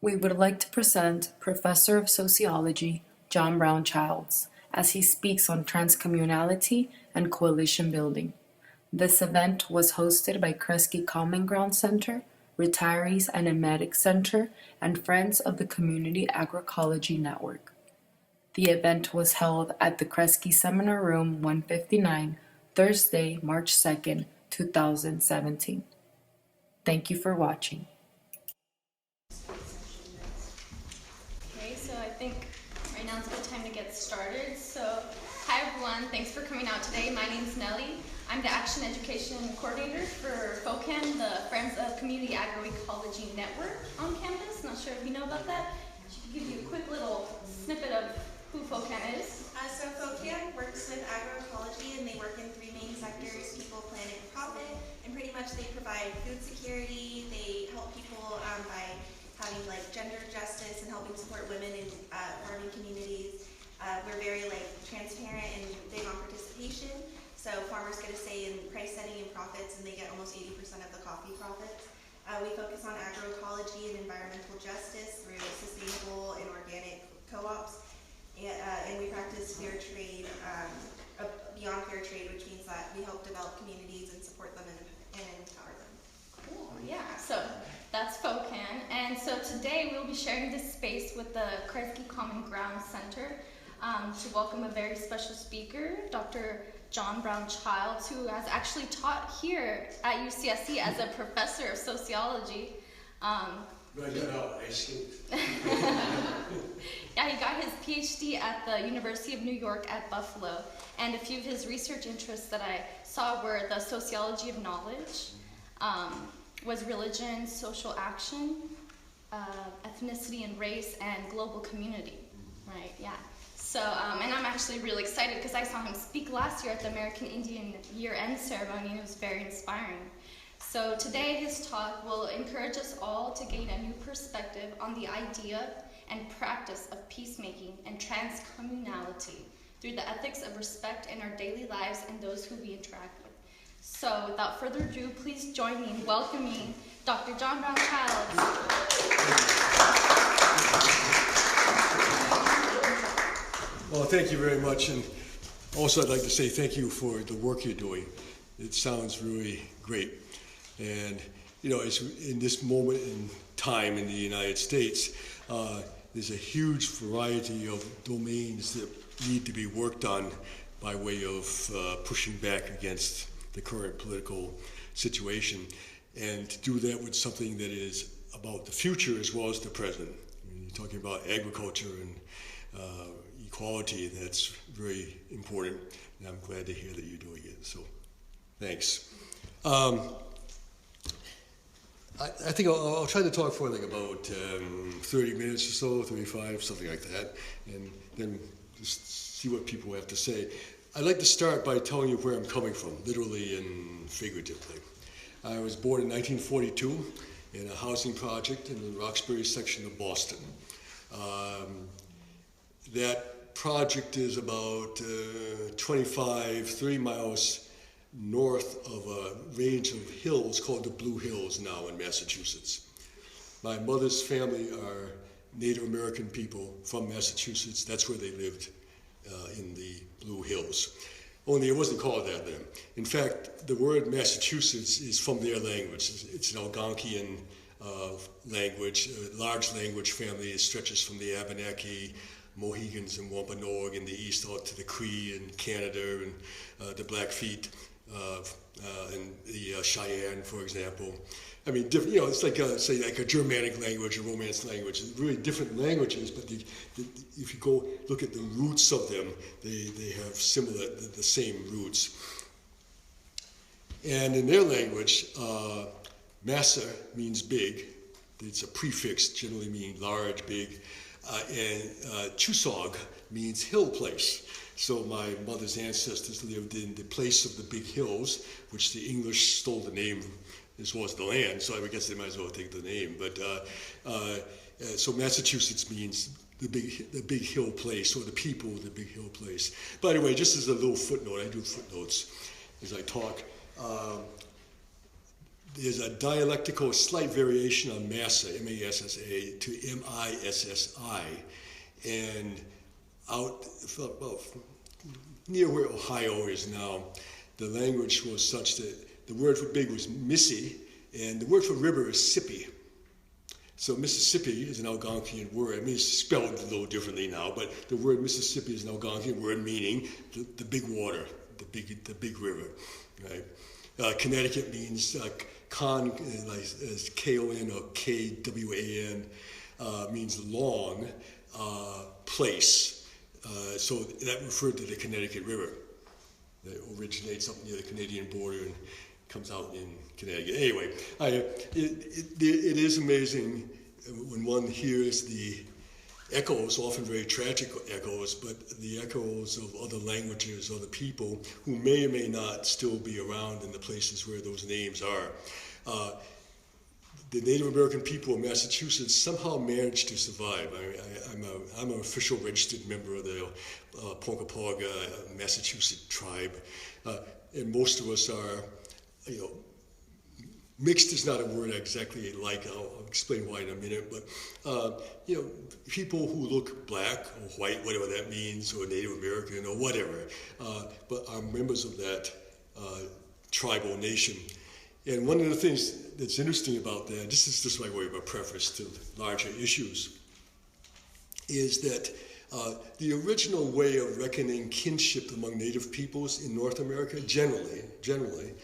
We would like to present Professor of Sociology John Brown Childs as he speaks on transcommunality and coalition building. This event was hosted by Kresge Common Ground Center, Retirees and Emetic Center, and Friends of the Community Agroecology Network. The event was held at the Kresge Seminar Room 159, Thursday, March 2nd, 2017. Thank you for watching. Okay, so I think right now is a good time to get started. So, hi everyone, thanks for coming out today. My name's Nellie. I'm the Action Education Coordinator for FOCAN, the Friends of Community Agroecology Network on campus. Not sure if you know about that. She can give you a quick little snippet of who FOCAN is. So FOCAN works with agroecology, and they work in three main sectors: people, planet, and profit. And pretty much they provide food security. They help people by having like gender justice and helping support women in farming communities. We're very transparent and big on participation. So farmers get a say in price setting and profits, and they get almost 80% of the coffee profits. We focus on agroecology and environmental justice through sustainable and organic co-ops. And we practice fair trade, beyond fair trade, which means that we help develop communities and support them and empower them. Cool, yeah, so that's FOCAN. And so today we'll be sharing this space with the Kresge Common Ground Center to welcome a very special speaker, Dr. John Brown Childs, who has actually taught here at UCSC as a professor of sociology. I escaped. Yeah, he got his PhD at the University of New York at Buffalo, and a few of his research interests that I saw were the sociology of knowledge, was religion, social action, ethnicity and race, and global community, right, yeah. So, and I'm actually really excited because I saw him speak last year at the American Indian Year-End Ceremony, and it was very inspiring. So today his talk will encourage us all to gain a new perspective on the idea and practice of peacemaking and transcommunality through the ethics of respect in our daily lives and those who we interact with. So without further ado, please join me in welcoming Dr. John Brown Childs. Well, thank you very much, and also I'd like to say thank you for the work you're doing. It sounds really great. And, you know, it's in this moment in time in the United States, there's a huge variety of domains that need to be worked on by way of pushing back against the current political situation, and to do that with something that is about the future as well as the present. I mean, you're talking about agriculture and equality, and that's very important, and I'm glad to hear that you're doing it, so thanks. I think I'll try to talk for like about 30 minutes or so, 35, something like that, and then just see what people have to say. I'd like to start by telling you where I'm coming from, literally and figuratively. I was born in 1942 in a housing project in the Roxbury section of Boston. That project is about 30 miles north of a range of hills called the Blue Hills now in Massachusetts. My mother's family are Native American people from Massachusetts. That's where they lived in the Blue Hills. Only it wasn't called that then. In fact, the word Massachusetts is from their language. It's an Algonquian language, a large language family. It stretches from the Abenaki, Mohegans, and Wampanoag in the east out to the Cree in Canada, and the Blackfeet, and the Cheyenne, for example. I mean, different, you know, it's like say like a Germanic language, a Romance language. It's really different languages, but if you go look at the roots of them, they have the same roots. And in their language, massa means big. It's a prefix, generally meaning large, big. And Chusog means hill place. So my mother's ancestors lived in the place of the big hills, which the English stole the name as well as the land, so I guess they might as well take the name. But so Massachusetts means the big hill place, or the people of the big hill place. By the way, just as a little footnote, I do footnotes as I talk. there's a dialectical slight variation on Massa, M-A-S-S-A, to M-I-S-S-I. And out, well, near where Ohio is now, the language was such that the word for big was Missy, and the word for river is Sippy. So Mississippi is an Algonquian word. I mean, it's spelled a little differently now, but the word Mississippi is an Algonquian word meaning the big water, the big river, right? Connecticut means con, like as K-O-N or K-W-A-N, means long place. So that referred to the Connecticut River that originates up near the Canadian border and comes out in Connecticut. Anyway, it is amazing when one hears the echoes, often very tragic echoes, but the echoes of other languages, other people who may or may not still be around in the places where those names are. The Native American people of Massachusetts somehow managed to survive. I'm an official registered member of the Ponkapaga, Massachusetts tribe, and most of us are, mixed is not a word I exactly like. I'll explain why in a minute. But people who look black or white, whatever that means, or Native American or whatever, but are members of that tribal nation. And one of the things that's interesting about that, this is just my way of a preface to larger issues, is that the original way of reckoning kinship among Native peoples in North America, generally,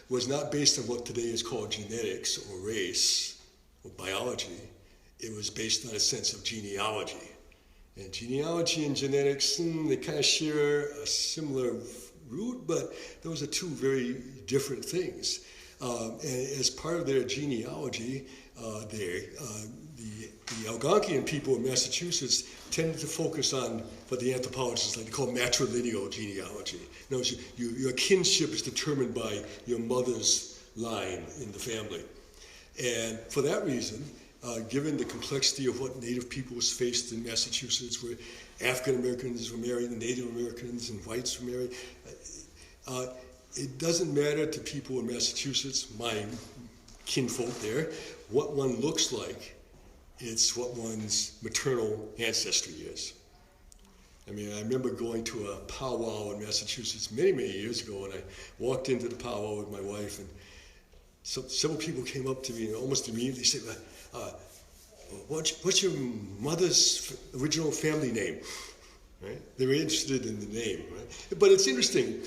was not based on what today is called genetics or race or biology. It was based on a sense of genealogy. And genealogy and genetics, they kind of share a similar root, but those are two very different things. And as part of their genealogy, the Algonquian people in Massachusetts tended to focus on what the anthropologists like to call matrilineal genealogy. In other words, your kinship is determined by your mother's line in the family. And for that reason, given the complexity of what Native peoples faced in Massachusetts, where African Americans were married and Native Americans and whites were married, it doesn't matter to people in Massachusetts, my kinfolk there, what one looks like. It's what one's maternal ancestry is. I mean, I remember going to a powwow in Massachusetts many, many years ago, and I walked into the powwow with my wife, and several people came up to me and almost immediately said, what's your mother's original family name? Right? They were interested in the name, right? But it's interesting,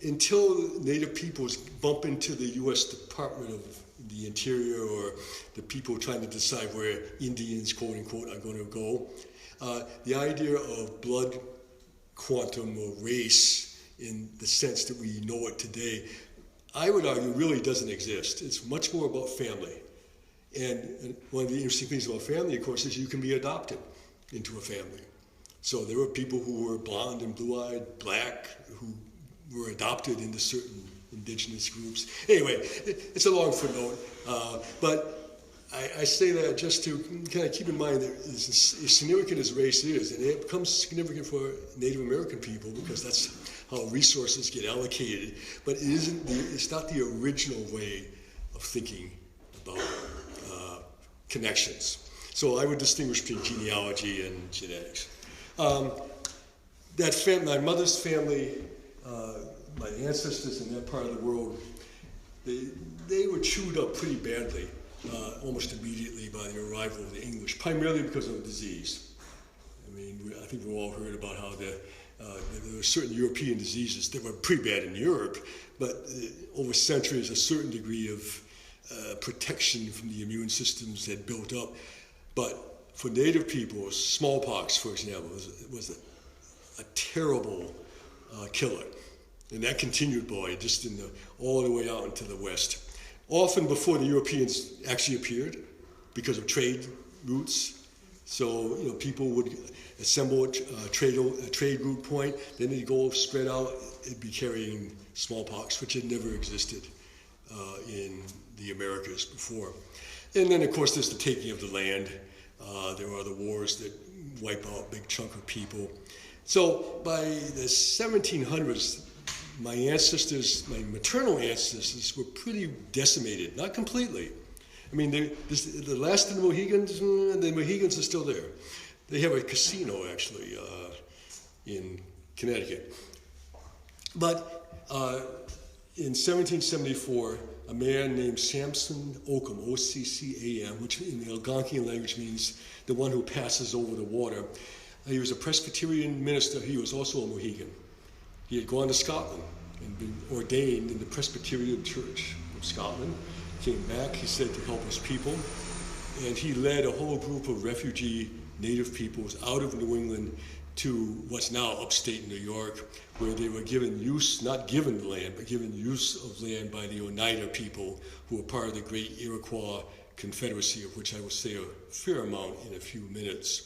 until Native peoples bump into the U.S. Department of the Interior or the people trying to decide where Indians, quote unquote, are going to go, the idea of blood quantum or race in the sense that we know it today, I would argue really doesn't exist. It's much more about family. And one of the interesting things about family, of course, is you can be adopted into a family. So there were people who were blonde and blue-eyed, black, who were adopted into certain indigenous groups. Anyway, it's a long footnote, but I say that just to kind of keep in mind that as significant as race is, and it becomes significant for Native American people because that's how resources get allocated, but it's not the original way of thinking about connections. So I would distinguish between genealogy and genetics. My mother's family, my ancestors in that part of the world, they were chewed up pretty badly almost immediately by the arrival of the English, primarily because of a disease. I mean, I think we've all heard about how there were certain European diseases that were pretty bad in Europe, but over centuries a certain degree of protection from the immune systems had built up. But for Native people, smallpox, for example, was a terrible killer. And that continued, just all the way out into the West. Often before the Europeans actually appeared, because of trade routes. So, people would assemble a trade route point, then they'd go spread out, they'd be carrying smallpox, which had never existed in the Americas before. And then, of course, there's the taking of the land. There are the wars that wipe out a big chunk of people. So by the 1700s, my ancestors, my maternal ancestors, were pretty decimated. Not completely. I mean, the last of the Mohegans are still there. They have a casino, actually, in Connecticut. But in 1774, a man named Samson Occam, O-C-C-A-M, which in the Algonquian language means the one who passes over the water. He was a Presbyterian minister. He was also a Mohegan. He had gone to Scotland and been ordained in the Presbyterian Church of Scotland. Came back, he said, to help his people. And he led a whole group of refugee Native peoples out of New England to what's now upstate New York, where they were given use, not given the land, but given use of land by the Oneida people, who were part of the great Iroquois Confederacy, of which I will say a fair amount in a few minutes.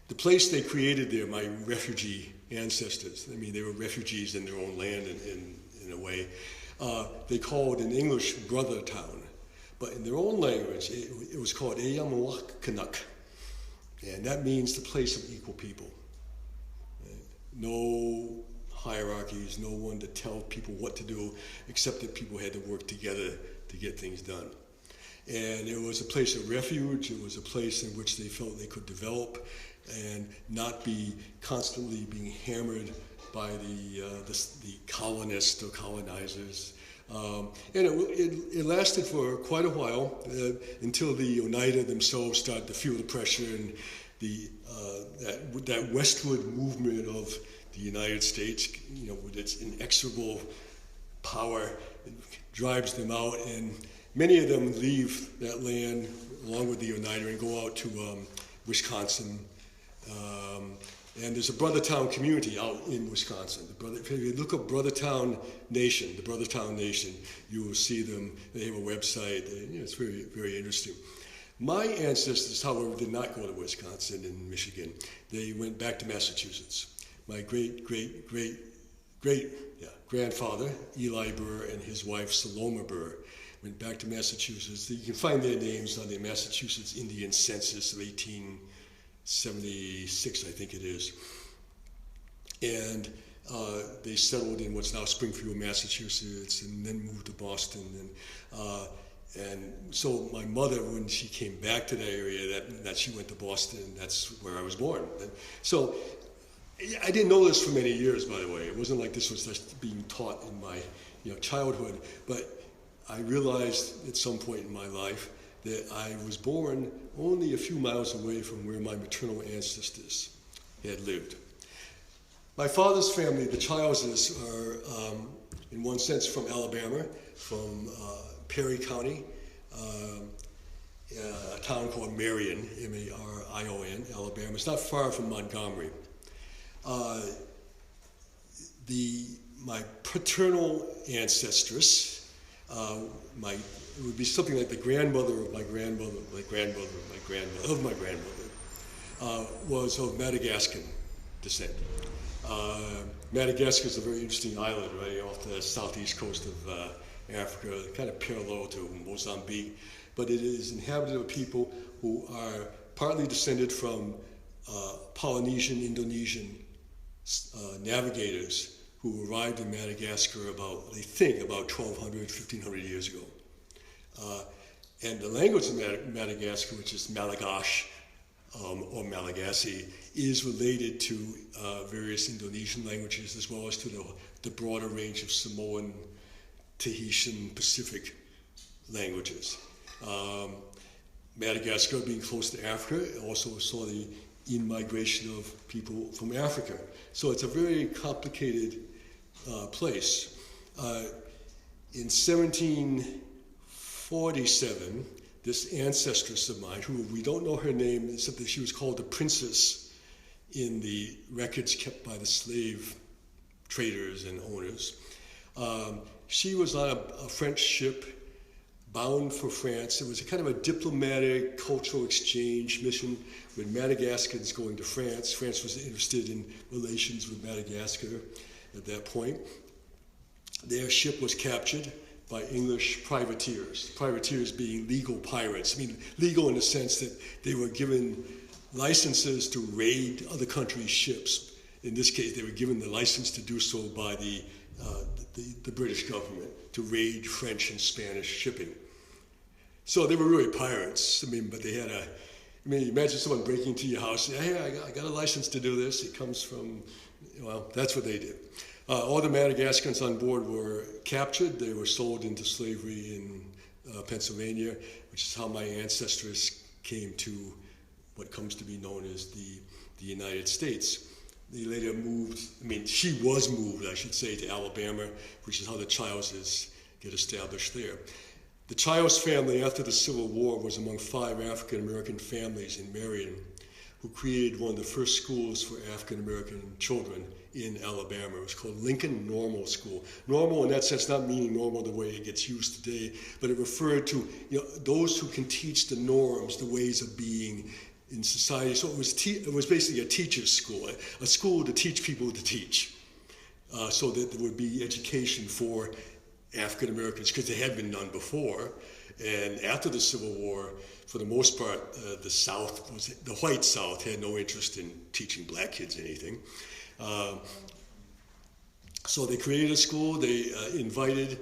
The place they created there, my refugee ancestors, I mean, they were refugees in their own land in a way, they called in English Brother Town, but in their own language, it was called Eyamawakkanuck, and that means the place of equal people. No hierarchies, no one to tell people what to do, except that people had to work together to get things done. And it was a place of refuge. It was a place in which they felt they could develop and not be constantly being hammered by the colonists or colonizers. And it lasted for quite a while until the Oneida themselves started to feel the pressure, and that westward movement of the United States, with its inexorable power, drives them out, and many of them leave that land along with the Oneida and go out to Wisconsin. And there's a Brothertown community out in Wisconsin. If you look up Brothertown Nation, the Brothertown Nation, you will see them. They have a website. It's very, very interesting. My ancestors, however, did not go to Wisconsin and Michigan. They went back to Massachusetts. My great-grandfather, Eli Burr, and his wife, Saloma Burr, went back to Massachusetts. You can find their names on the Massachusetts Indian Census of 1876, I think it is. And they settled in what's now Springfield, Massachusetts, and then moved to Boston. And so my mother, when she came back to that area, that she went to Boston, that's where I was born. And so I didn't know this for many years, by the way. It wasn't like this was just being taught in my childhood. But I realized at some point in my life that I was born only a few miles away from where my maternal ancestors had lived. My father's family, the Childeses, are, in one sense, from Alabama, from Perry County, a town called Marion, M-A-R-I-O-N, Alabama. It's not far from Montgomery. My paternal ancestress, it would be something like the grandmother of my grandmother, of my grandmother, of my grandmother, was of Madagascan descent. Madagascar is a very interesting island right off the southeast coast of Africa, kind of parallel to Mozambique, but it is inhabited by people who are partly descended from Polynesian, Indonesian navigators who arrived in Madagascar about 1,200, 1,500 years ago. And the language of Madagascar, which is Malagash or Malagasy, is related to various Indonesian languages as well as to the broader range of Samoan, Tahitian, Pacific languages. Madagascar, being close to Africa, also saw the in-migration of people from Africa. So it's a very complicated place. In 1747, this ancestress of mine, who we don't know her name, except that she was called the princess in the records kept by the slave traders and owners, she was on a French ship bound for France. It was a kind of a diplomatic, cultural exchange mission with Madagascans going to France. France was interested in relations with Madagascar at that point. Their ship was captured by English privateers being legal pirates. I mean, legal in the sense that they were given licenses to raid other countries' ships In this case, they were given the license to do so by the British government to raid French and Spanish shipping. So they were really pirates. But they had imagine someone breaking into your house, hey, I got a license to do this. It comes from, well, that's what they did. All the Madagascans on board were captured. They were sold into slavery in Pennsylvania, which is how my ancestors came to what comes to be known as the United States. They later moved, she was moved, I should say, to Alabama, which is how the Childeses get established there. The Childs family, after the Civil War, was among 5 African-American families in Marion who created one of the first schools for African-American children in Alabama. It was called Lincoln Normal School. Normal in that sense, not meaning normal the way it gets used today, but it referred to those who can teach the norms, the ways of being in society. So it was basically a teacher's school, a school to teach people to teach, so that there would be education for African Americans, because there had been none before. And after the Civil War, for the most part, the white South had no interest in teaching black kids anything. So they created a school. They invited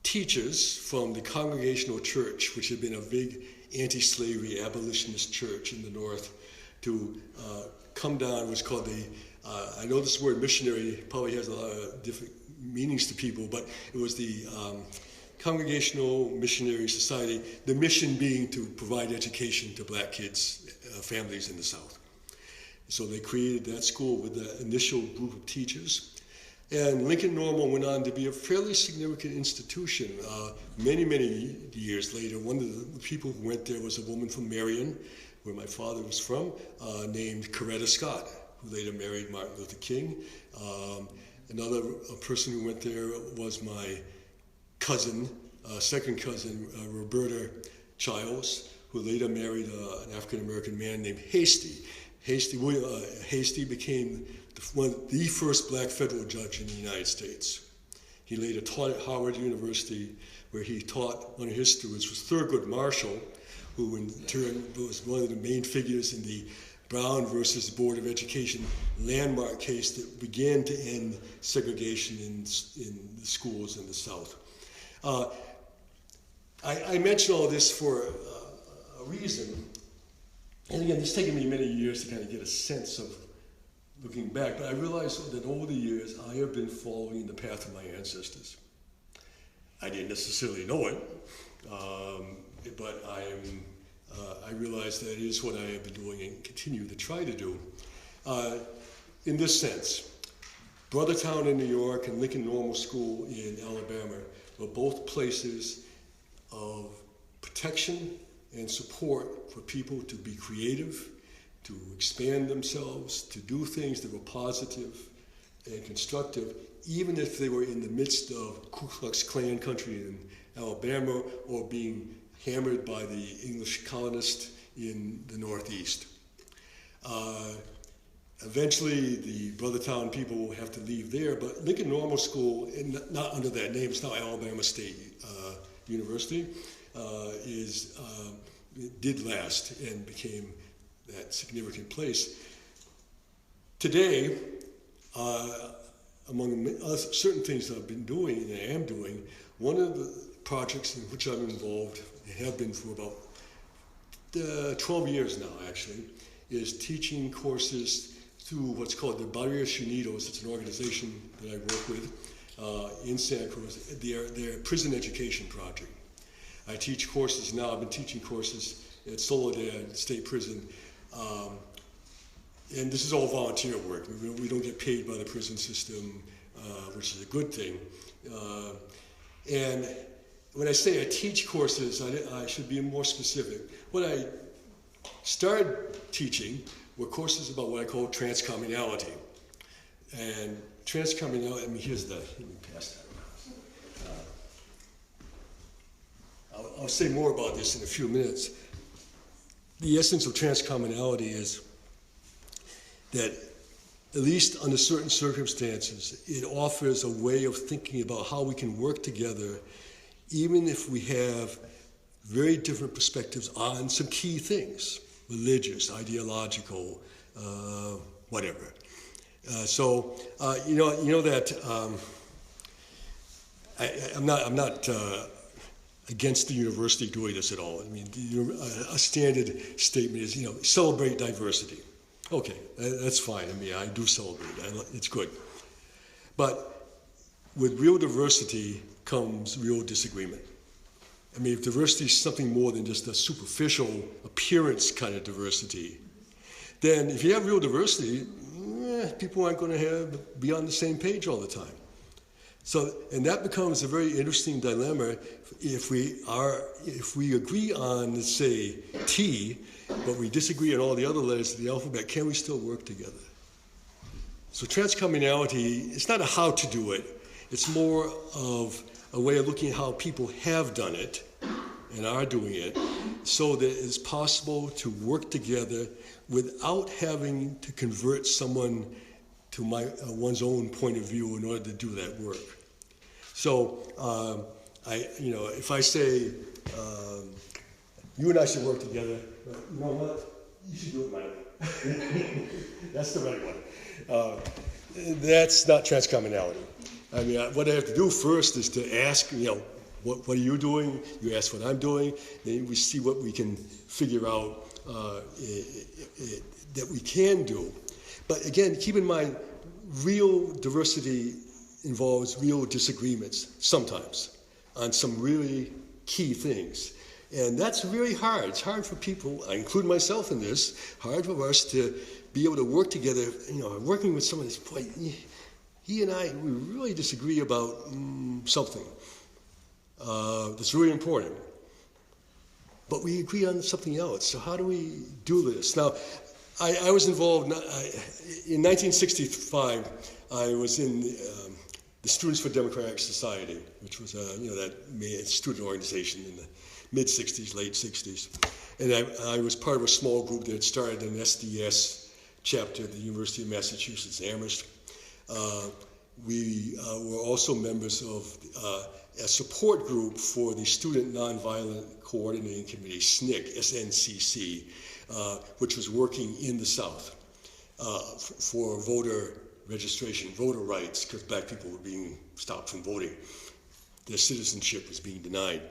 teachers from the Congregational Church, which had been a big anti-slavery abolitionist church in the North, to come down. It was called I know this word missionary probably has a lot of different meanings to people, but it was the Congregational Missionary Society, the mission being to provide education to black kids, families in the South. So they created that school with the initial group of teachers. And Lincoln Normal went on to be a fairly significant institution. Many, many years later, one of the people who went there was a woman from Marion, where my father was from, named Coretta Scott, who later married Martin Luther King. Another person who went there was my cousin, second cousin, Roberta Childs, who later married an African-American man named Hasty. Hasty became the first black federal judge in the United States. He later taught at Howard University, where he taught one of his students was Thurgood Marshall, who in turn was one of the main figures in the Brown versus Board of Education landmark case that began to end segregation in the schools in the South. I mention all this for a reason. And again, it's taken me many years to kind of get a sense of looking back, but I realized that over the years, I have been following the path of my ancestors. I didn't necessarily know it, but I realize that it is what I have been doing and continue to try to do. In this sense, Brothertown in New York and Lincoln Normal School in Alabama were both places of protection and support for people to be creative, to expand themselves, to do things that were positive and constructive, even if they were in the midst of Ku Klux Klan country in Alabama or being hammered by the English colonists in the Northeast. Eventually, the Brothertown people will have to leave there, but Lincoln Normal School, not under that name, it's now Alabama State University, did last and became that significant place. Today, among certain things that I've been doing and I am doing, one of the projects in which I'm involved, and have been for about 12 years now actually, is teaching courses through what's called the Barrios Unidos. It's an organization that I work with in Santa Cruz, their prison education project. I teach courses now. I've been teaching courses at Soledad State Prison. And this is all volunteer work. We don't get paid by the prison system, which is a good thing. And when I say I teach courses, I should be more specific. What I started teaching were courses about what I call transcommunality. And transcommunality, let me pass that around. I'll say more about this in a few minutes. The essence of transcommunality is that, at least under certain circumstances, it offers a way of thinking about how we can work together, even if we have very different perspectives on some key things, religious, ideological, whatever. You know that I'm not against the university doing this at all. I mean, a standard statement is, celebrate diversity. Okay, that's fine. I mean, I do celebrate. It's good. But with real diversity comes real disagreement. I mean, if diversity is something more than just a superficial appearance kind of diversity, then if you have real diversity, people aren't going to be on the same page all the time. So, and that becomes a very interesting dilemma if we agree on, let's say, T, but we disagree on all the other letters of the alphabet, can we still work together? So transcommunality, it's not a how to do it, it's more of a way of looking at how people have done it and are doing it, so that it's possible to work together without having to convert someone to one's own point of view in order to do that work. So, if I say you and I should work together, you know what? You should do it my way. That's the right one. That's not transcommunality. I mean, what I have to do first is to ask, what are you doing? You ask what I'm doing. Then we see what we can figure out that we can do. But again, keep in mind, real diversity involves real disagreements sometimes on some really key things. And that's really hard. It's hard for people, I include myself in this, hard for us to be able to work together, working with someone who's, boy, he and I, we really disagree about something that's really important. But we agree on something else. So how do we do this? Now, I was involved, in 1965, I was in the Students for Democratic Society, which was that student organization in the mid-'60s, late 60s. And I was part of a small group that had started an SDS chapter at the University of Massachusetts, Amherst. We were also members of a support group for the Student Nonviolent Coordinating Committee, SNCC, SNCC, which was working in the South for voter registration, voter rights, because black people were being stopped from voting. Their citizenship was being denied.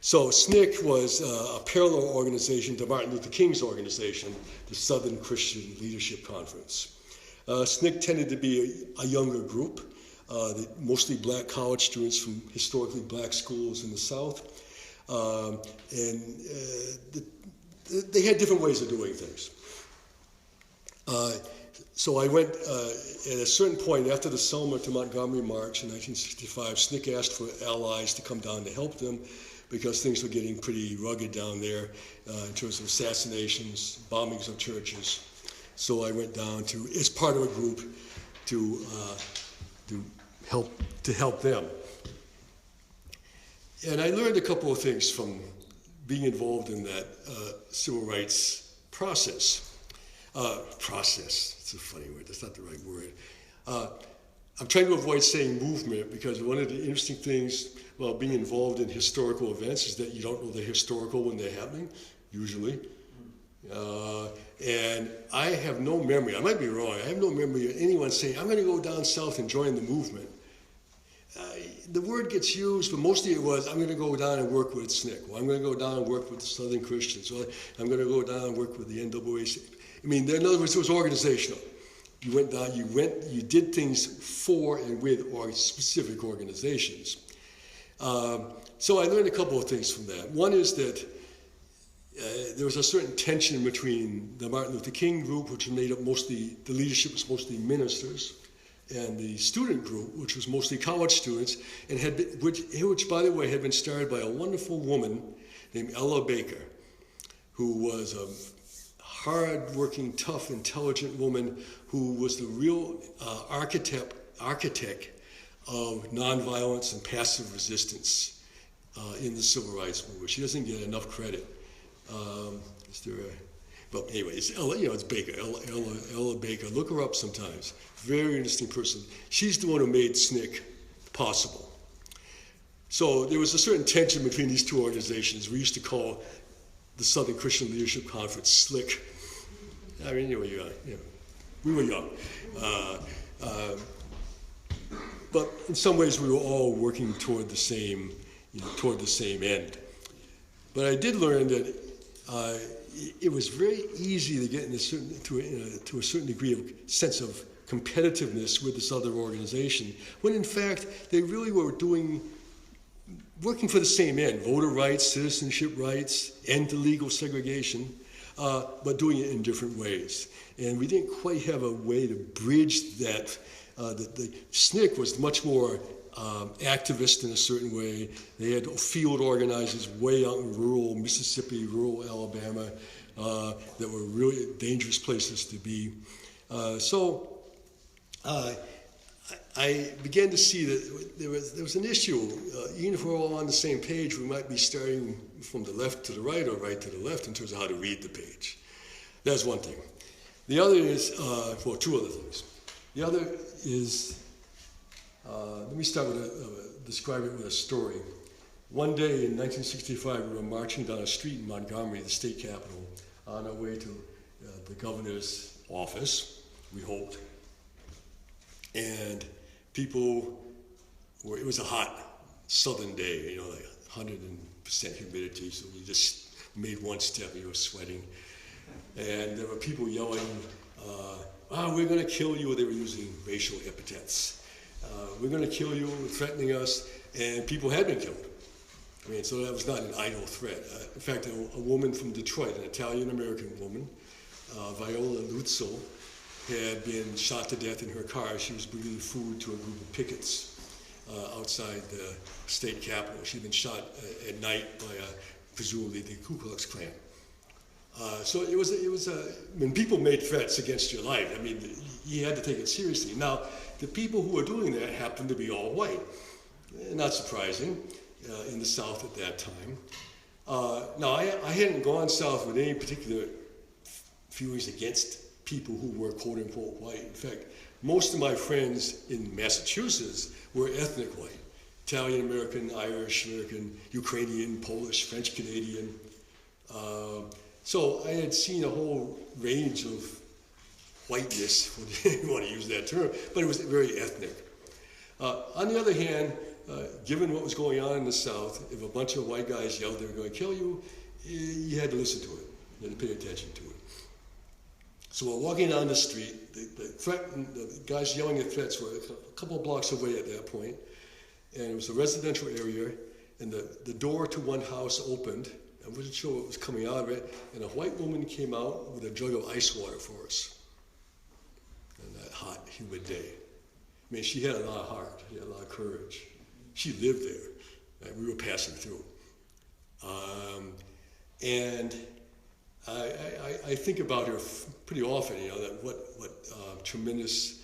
So SNCC was a parallel organization to Martin Luther King's organization, the Southern Christian Leadership Conference. SNCC tended to be a younger group, mostly black college students from historically black schools in the South. They had different ways of doing things. So I went, at a certain point after the Selma to Montgomery March in 1965, SNCC asked for allies to come down to help them because things were getting pretty rugged down there in terms of assassinations, bombings of churches. So I went down as part of a group to help them. And I learned a couple of things from being involved in that civil rights process. It's a funny word, that's not the right word. I'm trying to avoid saying movement because one of the interesting things about being involved in historical events is that you don't know they're historical when they're happening, usually. And I have no memory, I might be wrong, I have no memory of anyone saying, I'm going to go down south and join the movement. The word gets used, but mostly it was, I'm going to go down and work with SNCC, or I'm going to go down and work with the Southern Christians, or I'm going to go down and work with the NAACP. I mean, in other words, it was organizational. You went down, you did things for and with specific organizations. So I learned a couple of things from that. One is that there was a certain tension between the Martin Luther King group, which was made up mostly, the leadership was mostly ministers, and the student group, which was mostly college students, and which by the way had been started by a wonderful woman named Ella Baker, who was a hard-working, tough, intelligent woman who was the real architect of nonviolence and passive resistance in the civil rights movement. She doesn't get enough credit. But anyway, it's Ella, it's Baker, Ella Baker. Look her up sometimes. Very interesting person. She's the one who made SNCC possible. So there was a certain tension between these two organizations. We used to call the Southern Christian Leadership Conference SLIC. I mean, anyway, We were young. But in some ways we were all working toward the same, end. But I did learn that it was very easy to get to a certain degree of sense of competitiveness with this other organization, when in fact they really were working for the same end: voter rights, citizenship rights, end to legal segregation, but doing it in different ways. And we didn't quite have a way to bridge that. The SNCC was much more activist in a certain way. They had field organizers way out in rural Mississippi, rural Alabama, that were really dangerous places to be. So I began to see that there was an issue. Even if we're all on the same page, we might be starting from the left to the right or right to the left in terms of how to read the page. That's one thing. The other is, two other things. The other is, let me start with describe it with a story. One day in 1965, we were marching down a street in Montgomery, the state capital, on our way to the governor's office, we hoped. And it was a hot southern day, like 100% humidity, so we just made one step, we were sweating. And there were people yelling, we're going to kill you. They were using racial epithets. We're going to kill you, threatening us, and people had been killed. So that was not an idle threat. In fact, a woman from Detroit, an Italian American woman, Viola Luzzo, had been shot to death in her car. She was bringing food to a group of pickets outside the state capitol. She'd been shot at night by presumably the Ku Klux Klan. So it was when people made threats against your life, you had to take it seriously. Now, the people who were doing that happened to be all white. Not surprising in the South at that time. Now, I hadn't gone South with any particular feelings against people who were quote-unquote white. In fact, most of my friends in Massachusetts were ethnic white. Italian American, Irish American, Ukrainian, Polish, French Canadian. So I had seen a whole range of whiteness, if you want to use that term, but it was very ethnic. On the other hand, given what was going on in the South, if a bunch of white guys yelled they were going to kill you, you had to listen to it. You had to pay attention to it. So we're walking down the street. The guys yelling at threats were a couple of blocks away at that point, and it was a residential area, and the door to one house opened. I wasn't sure what was coming out of it, and a white woman came out with a jug of ice water for us on that hot, humid day. She had a lot of heart, she had a lot of courage. She lived there, and we were passing through. And I think about her pretty often, that what tremendous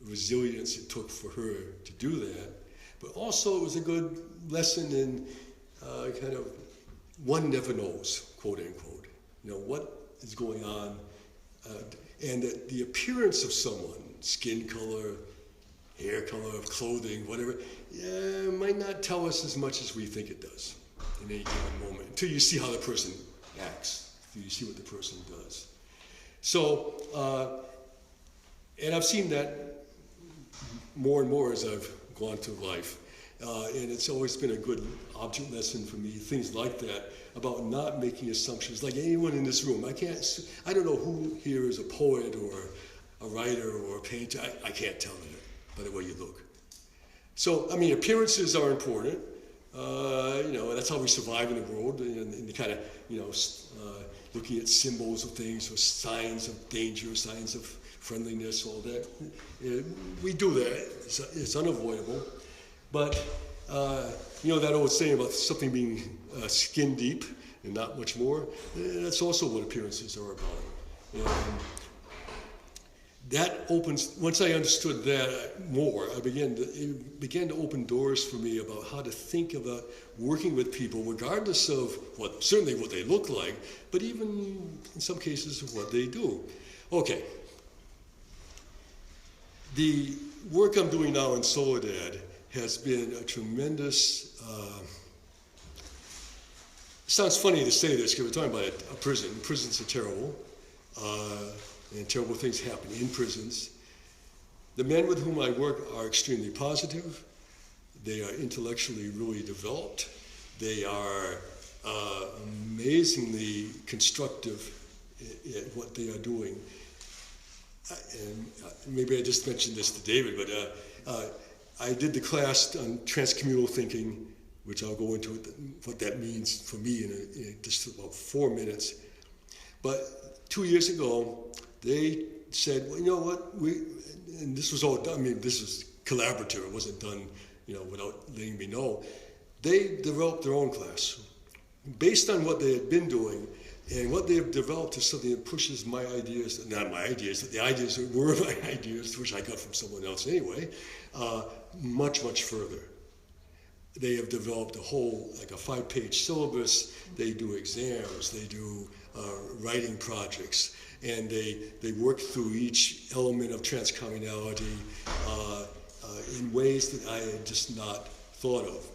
resilience it took for her to do that. But also it was a good lesson in kind of one never knows, quote unquote, what is going on, and that the appearance of someone, skin color, hair color, clothing, whatever, might not tell us as much as we think it does in any given moment, until you see how the person acts, until you see what the person does. So, and I've seen that more and more as I've gone through life. And it's always been a good object lesson for me, things like that, about not making assumptions. Like anyone in this room, I don't know who here is a poet or a writer or a painter. I can't tell you by the way you look. So, appearances are important. That's how we survive in the world, and the kind of, looking at symbols of things, or signs of danger, signs of friendliness, all that. We do that. It's unavoidable. But, that old saying about something being skin deep and not much more, that's also what appearances are about. And that once I understood that more, it began to open doors for me about how to think about working with people, regardless of certainly what they look like, but even in some cases of what they do. Okay. The work I'm doing now in Soledad has been a tremendous, sounds funny to say this because we're talking about a prison. Prisons are terrible. and terrible things happen in prisons. The men with whom I work are extremely positive. They are intellectually really developed. They are amazingly constructive at what they are doing. And maybe I just mentioned this to David, but I did the class on transcommunal thinking, which I'll go into what that means for me in just about 4 minutes. But 2 years ago, they said, well, you know what, and this was all done, I mean, this was collaborative, it wasn't done, without letting me know. They developed their own class based on what they had been doing, and what they have developed is something that pushes my ideas, not my ideas, but the ideas that were my ideas, which I got from someone else anyway, much, much further. They have developed a whole, like a 5-page syllabus. They do exams, they do writing projects, and they work through each element of transcommunality in ways that I had just not thought of.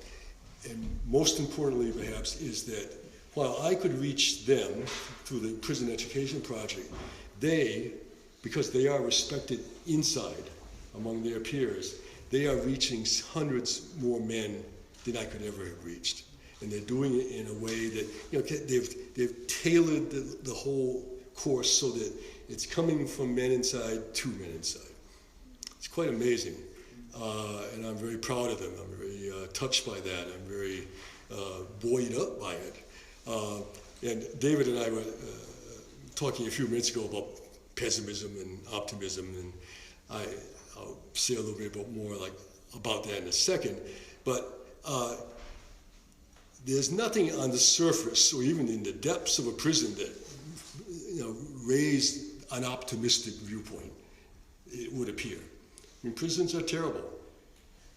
And most importantly, perhaps, is that while I could reach them through the Prison Education Project, they, because they are respected inside among their peers, they are reaching hundreds more men than I could ever have reached. And they're doing it in a way that, they've tailored the whole course so that it's coming from men inside to men inside. It's quite amazing. And I'm very proud of them. I'm very touched by that. I'm very buoyed up by it. And David and I were talking a few minutes ago about pessimism and optimism, and I'll say a little bit more about that in a second. But there's nothing on the surface or even in the depths of a prison that raised an optimistic viewpoint, it would appear. I mean, prisons are terrible.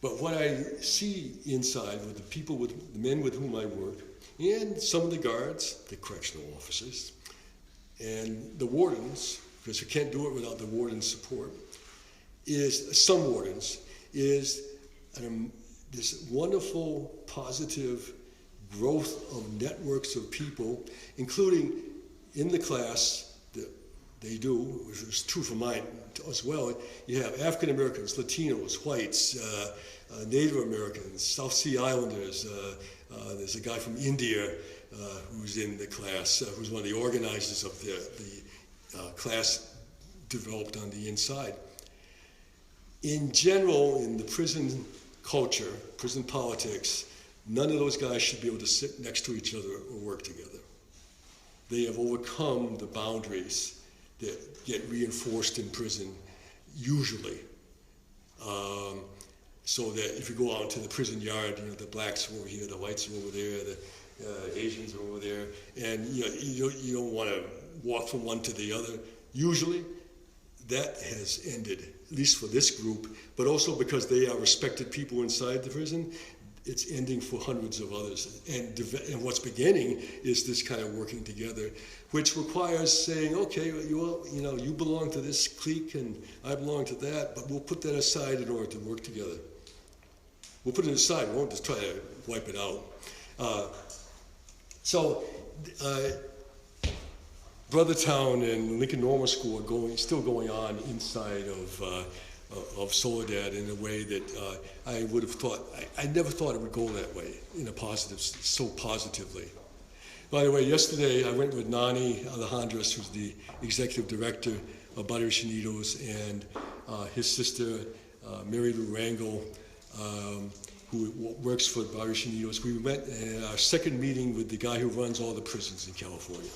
But what I see inside with the men with whom I work, and some of the guards, the correctional officers, and the wardens, because you can't do it without the warden's support, some wardens, is this wonderful, positive growth of networks of people, including in the class that they do, which is true for mine as well. You have African Americans, Latinos, whites, Native Americans, South Sea Islanders. There's a guy from India who's in the class, who's one of the organizers of the class developed on the inside. In general, in the prison culture, prison politics, none of those guys should be able to sit next to each other or work together. They have overcome the boundaries that get reinforced in prison, usually. So that if you go out into the prison yard, the blacks are over here, the whites are over there, the Asians are over there, and you don't want to walk from one to the other. Usually, that has ended, at least for this group, but also because they are respected people inside the prison. It's ending for hundreds of others. And what's beginning is this kind of working together, which requires saying, okay, you belong to this clique and I belong to that, but we'll put that aside in order to work together. We'll put it aside, we won't just try to wipe it out. So Brothertown and Lincoln Normal School are still going on inside of Soledad in a way that I would have thought, I never thought it would go that way, so positively. By the way, yesterday I went with Nani Alejandras, who's the executive director of Barrios Unidos, and his sister, Mary Lou Rangel, who works for Barrios Unidos. We went in our second meeting with the guy who runs all the prisons in California,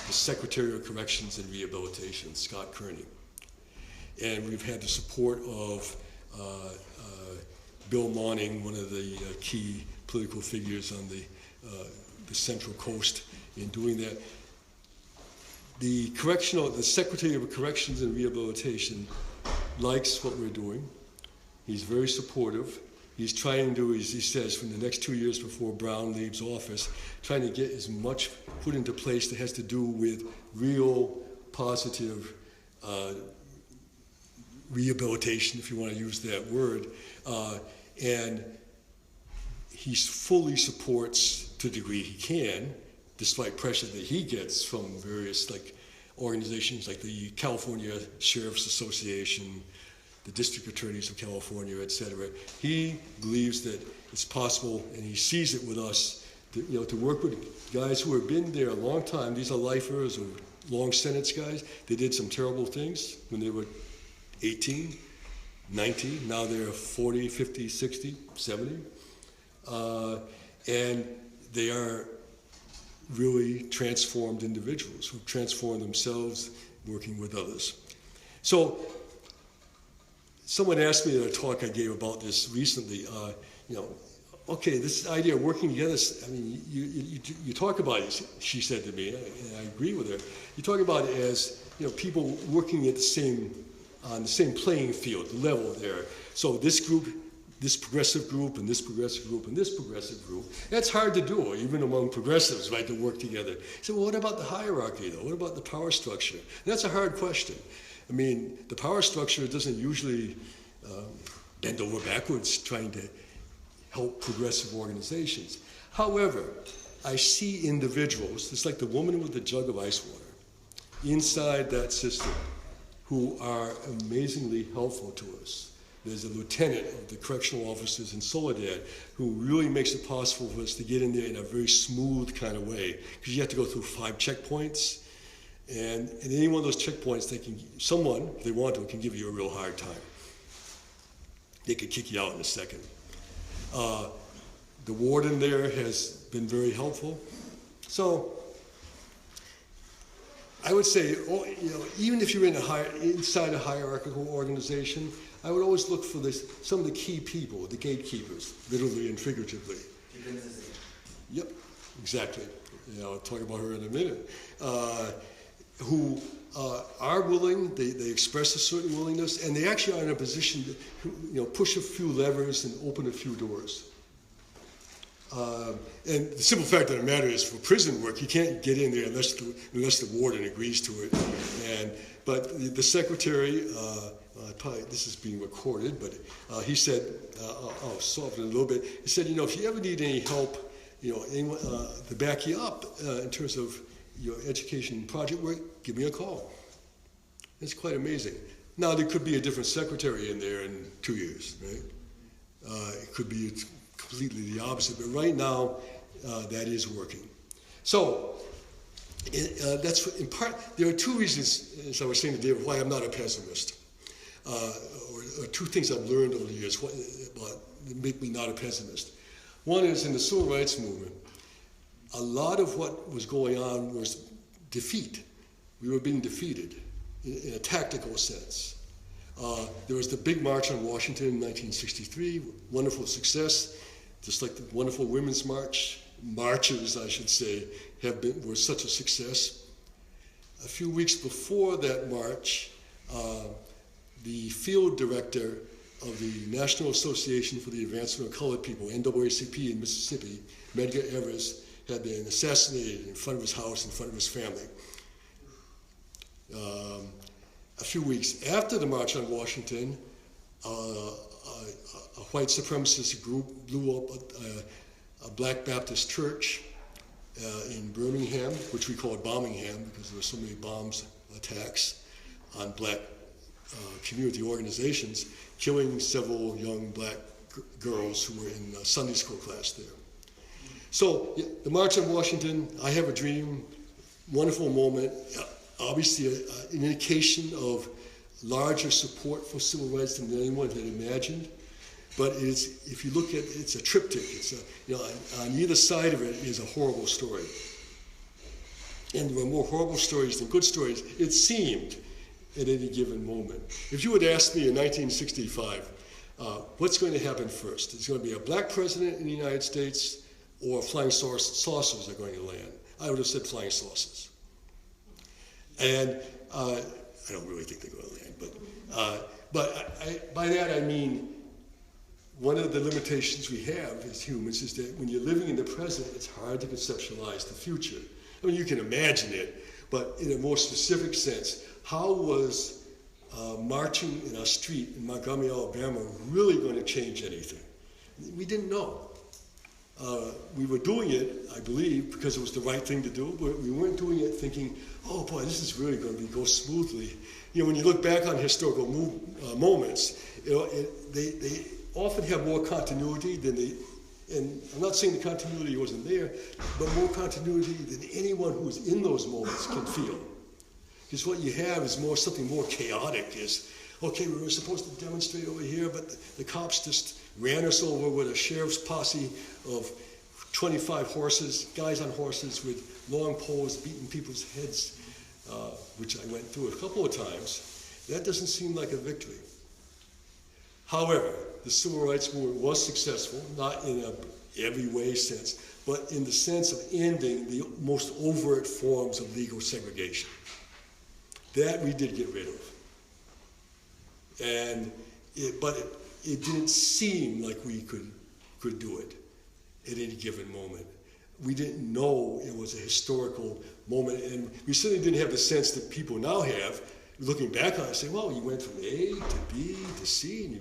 the Secretary of Corrections and Rehabilitation, Scott Kearney. And we've had the support of Bill Monning, one of the key political figures on the Central Coast, in doing that. The Secretary of Corrections and Rehabilitation likes what we're doing. He's very supportive. He's trying to, as he says, from the next 2 years before Brown leaves office, trying to get as much put into place that has to do with real positive rehabilitation, if you want to use that word, and he fully supports, to the degree he can, despite pressure that he gets from various organizations like the California Sheriff's Association, the District Attorneys of California, etc. He believes that it's possible, and he sees it with us, to work with guys who have been there a long time. These are lifers or long sentence guys. They did some terrible things when they were 18, 19. Now they're 40, 50, 60, 70. And they are really transformed individuals who transform themselves working with others. So someone asked me in a talk I gave about this recently, okay, this idea of working together, I mean, you talk about it, she said to me, and I agree with her, you talk about it as, people working at on the same playing field, the level there. So this group, this progressive group, and this progressive group, and this progressive group. That's hard to do, even among progressives, right, to work together. So well, what about the hierarchy, though? What about the power structure? And that's a hard question. I mean, the power structure doesn't usually bend over backwards trying to help progressive organizations. However, I see individuals, it's like the woman with the jug of ice water, inside that system, who are amazingly helpful to us. There's a lieutenant of the correctional officers in Soledad who really makes it possible for us to get in there in a very smooth kind of way, because you have to go through 5 checkpoints, and in any one of those checkpoints, someone, if they want to, can give you a real hard time. They could kick you out in a second. The warden there has been very helpful. So I would say, even if you're inside a hierarchical organization, I would always look for some of the key people, the gatekeepers, literally and figuratively. Yep, exactly. I'll talk about her in a minute. Who are willing, they express a certain willingness, and they actually are in a position to push a few levers and open a few doors. And the simple fact of the matter is, for prison work, you can't get in there unless the warden agrees to it. But the secretary, probably this is being recorded, but he said, I'll soften it a little bit. He said, if you ever need any help, anyone to back you up in terms of your education project work, give me a call. It's quite amazing. Now, there could be a different secretary in there in 2 years, right? It could be completely the opposite, but right now, that is working. So, that's in part, there are 2 reasons, as I was saying today, why I'm not a pessimist. Or 2 things I've learned over the years that make me not a pessimist. One is in the civil rights movement, a lot of what was going on was defeat. We were being defeated in a tactical sense. There was the big march on Washington in 1963, wonderful success, just like the wonderful women's marches, I should say, were such a success. A few weeks before that march, the field director of the National Association for the Advancement of Colored People, NAACP in Mississippi, Medgar Evers, had been assassinated in front of his house, in front of his family. A few weeks after the March on Washington, a white supremacist group blew up a Black Baptist church in Birmingham, which we call Birmingham because there were so many attacks on black community organizations, killing several young black girls who were in Sunday school class there. So, the March on Washington, I have a dream, wonderful moment, obviously an indication of larger support for civil rights than anyone had imagined. But if you look at it, it's a triptych. On either side of it is a horrible story. And there were more horrible stories than good stories, it seemed, at any given moment. If you had asked me in 1965, what's going to happen first? Is there going to be a black president in the United States, or flying saucers are going to land? I would have said flying saucers. And I don't really think they're going to land, but by that I mean, one of the limitations we have as humans is that when you're living in the present, it's hard to conceptualize the future. I mean, you can imagine it, but in a more specific sense, how was marching in a street in Montgomery, Alabama really going to change anything? We didn't know. we were doing it, I believe, because it was the right thing to do. We weren't doing it thinking, oh boy, this is really going to go smoothly. You know, when you look back on historical moments, you know, they often have more continuity than and I'm not saying the continuity wasn't there, but more continuity than anyone who's in those moments can feel. Because what you have is something more chaotic. Is, okay, we were supposed to demonstrate over here, but the cops just ran us over with a sheriff's posse of 25 horses, guys on horses with long poles beating people's heads, which I went through a couple of times. That doesn't seem like a victory. However, the civil rights movement was successful, not in every way sense, but in the sense of ending the most overt forms of legal segregation. That we did get rid of. But it didn't seem like we could do it at any given moment. We didn't know it was a historical moment, and we certainly didn't have the sense that people now have, looking back on it, saying, well, you went from A to B to C, and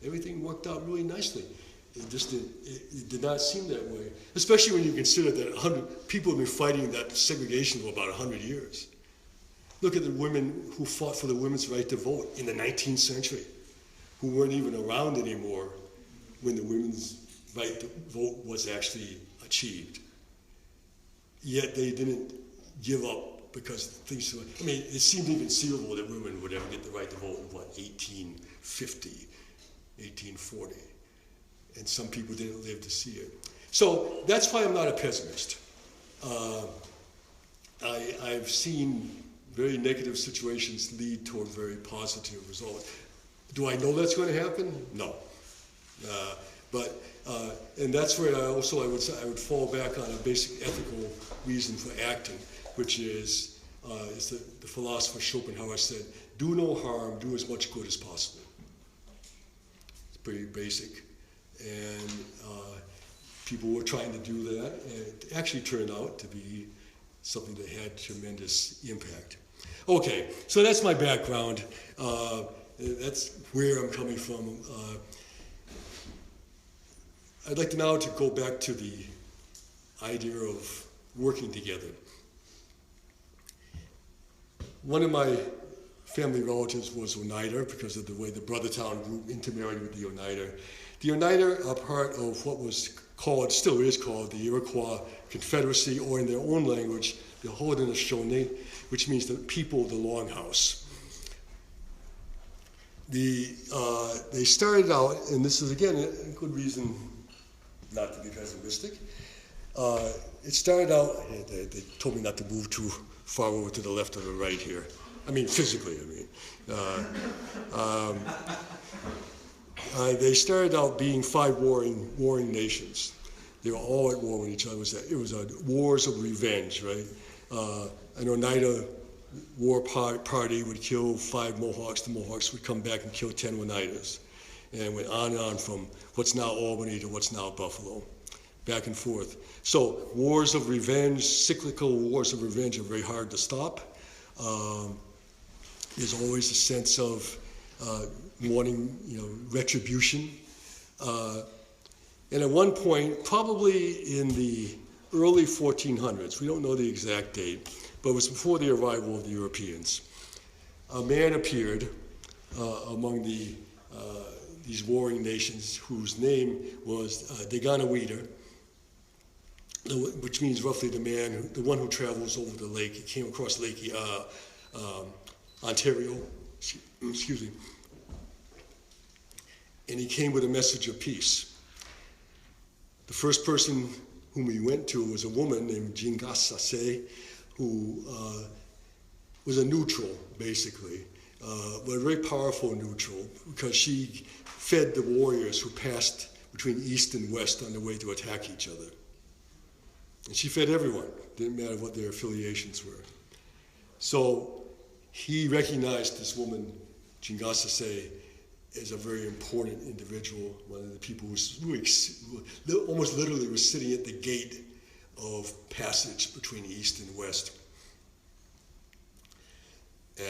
everything worked out really nicely. It did not seem that way, especially when you consider that people have been fighting that segregation for about 100 years. Look at the women who fought for the women's right to vote in the 19th century, who weren't even around anymore when the women's right to vote was actually achieved. Yet they didn't give up because things, I mean, it seemed inconceivable that women would ever get the right to vote in, 1850, 1840. And some people didn't live to see it. So that's why I'm not a pessimist. I've seen very negative situations lead toward very positive results. Do I know that's going to happen? No. And that's where I would say I would fall back on a basic ethical reason for acting, which is the philosopher Schopenhauer said, do no harm, do as much good as possible. It's pretty basic. And people were trying to do that, and it actually turned out to be something that had tremendous impact. Okay, so that's my background. That's where I'm coming from. I'd like now to go back to the idea of working together. One of my family relatives was Oneida because of the way the Brothertown group intermarried with the Oneida. The Oneida are part of what was called, still is called, the Iroquois Confederacy, or in their own language, the Haudenosaunee, which means the people of the Longhouse. They started out, and this is again a good reason not to be pessimistic. It started out, they told me not to move too far over to the left or the right here. I mean, physically, they started out being 5 warring nations. They were all at war with each other. It was wars of revenge, right? An Oneida war party would kill 5 Mohawks. The Mohawks would come back and kill 10 Oneidas. And it went on from what's now Albany to what's now Buffalo, back and forth. So wars of revenge, cyclical wars of revenge are very hard to stop. There's always a sense of wanting, retribution. And at one point, probably in the early 1400s, we don't know the exact date, but it was before the arrival of the Europeans, a man appeared among these warring nations whose name was Deganawida, which means roughly the one who travels over the lake. He came across Lake Ontario, excuse me, and he came with a message of peace. The first person whom we went to was a woman named Jingasase, who was a neutral, basically, but a very powerful neutral, because she fed the warriors who passed between east and west on their way to attack each other. And she fed everyone, didn't matter what their affiliations were. So he recognized this woman, Jingasase, as a very important individual, one of the people who was really, almost literally was sitting at the gate of passage between east and west.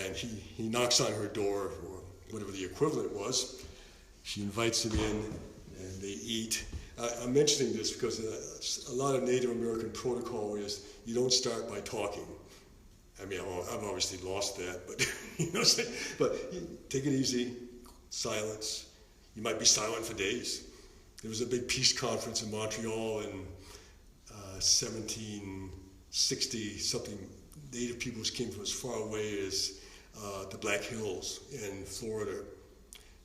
And he knocks on her door, or whatever the equivalent was. She invites him in, and they eat. I'm mentioning this because a lot of Native American protocol is you don't start by talking. I mean, I've obviously lost that, but you know what I'm saying? But take it easy, silence. You might be silent for days. There was a big peace conference in Montreal in 1760 something. Native peoples came from as far away as the Black Hills in Florida.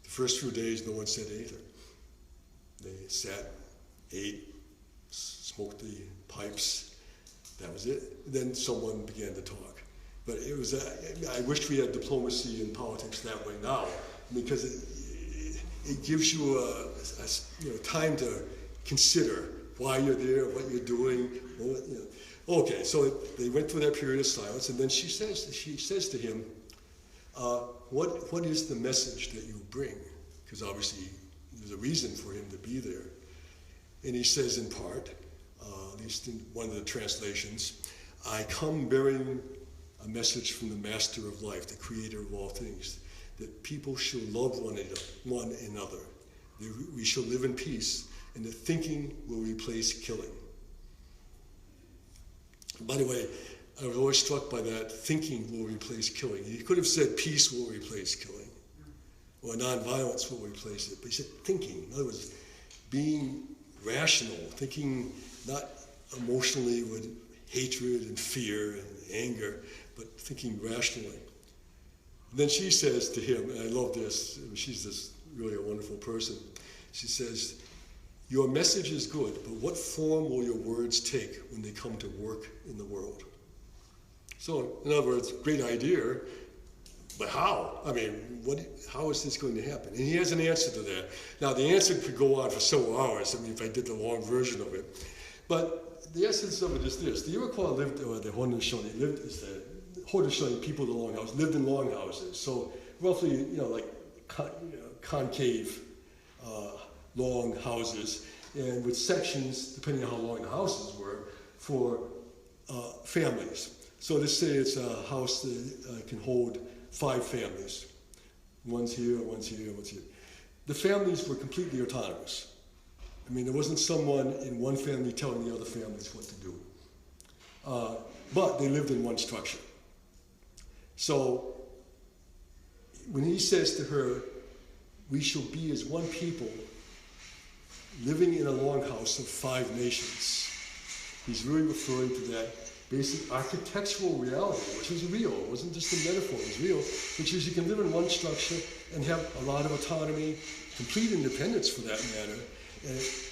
The first few days, no one said anything. They sat, ate, smoked the pipes. That was it. Then someone began to talk. But it was. I wish we had diplomacy in politics that way now, because it gives you a time to consider why you're there, what you're doing. Okay, so they went through that period of silence, and then she says to him, what is the message that you bring? Because obviously there's a reason for him to be there. And he says in part, at least in one of the translations, I come bearing a message from the Master of Life, the Creator of all things, that people should love one another. We shall live in peace, and that thinking will replace killing. By the way, I was always struck by that, thinking will replace killing. He could have said peace will replace killing, or nonviolence will replace it, but he said thinking. In other words, being rational, thinking not emotionally with hatred and fear and anger, but thinking rationally. And then she says to him, and I love this, she's just really a wonderful person, she says, your message is good, but what form will your words take when they come to work in the world? So, in other words, great idea, but how? I mean, how is this going to happen? And he has an answer to that. Now, the answer could go on for several hours, I mean, if I did the long version of it. But the essence of it is this. The Iroquois lived, or the Haudenosaunee lived, is the Haudenosaunee people of the longhouses, lived in longhouses. So, roughly, like concave, long houses, and with sections, depending on how long the houses were, for families. So let's say it's a house that can hold 5 families. One's here, one's here, one's here. The families were completely autonomous. I mean, there wasn't someone in one family telling the other families what to do. But they lived in one structure. So when he says to her, we shall be as one people, living in a longhouse of 5 nations, he's really referring to that basic architectural reality, which is real. It wasn't just a metaphor, it was real, which is you can live in one structure and have a lot of autonomy, complete independence for that matter,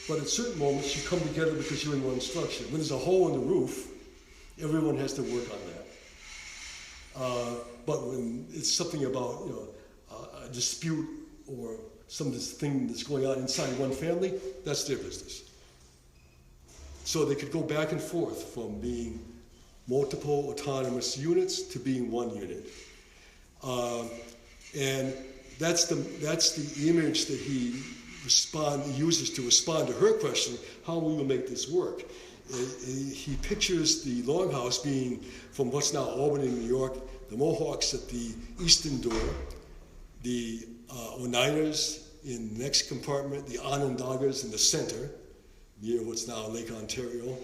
but at certain moments you come together because you're in one structure. When there's a hole in the roof, everyone has to work on that. But when it's something about a dispute or thing that's going on inside one family, that's their business. So they could go back and forth from being multiple autonomous units to being one unit. And that's the image that he uses to respond to her question, how will we make this work? He pictures the longhouse being from what's now Albany, New York, the Mohawks at the eastern door, the Oneidas in the next compartment, the Onondagas in the center, near what's now Lake Ontario,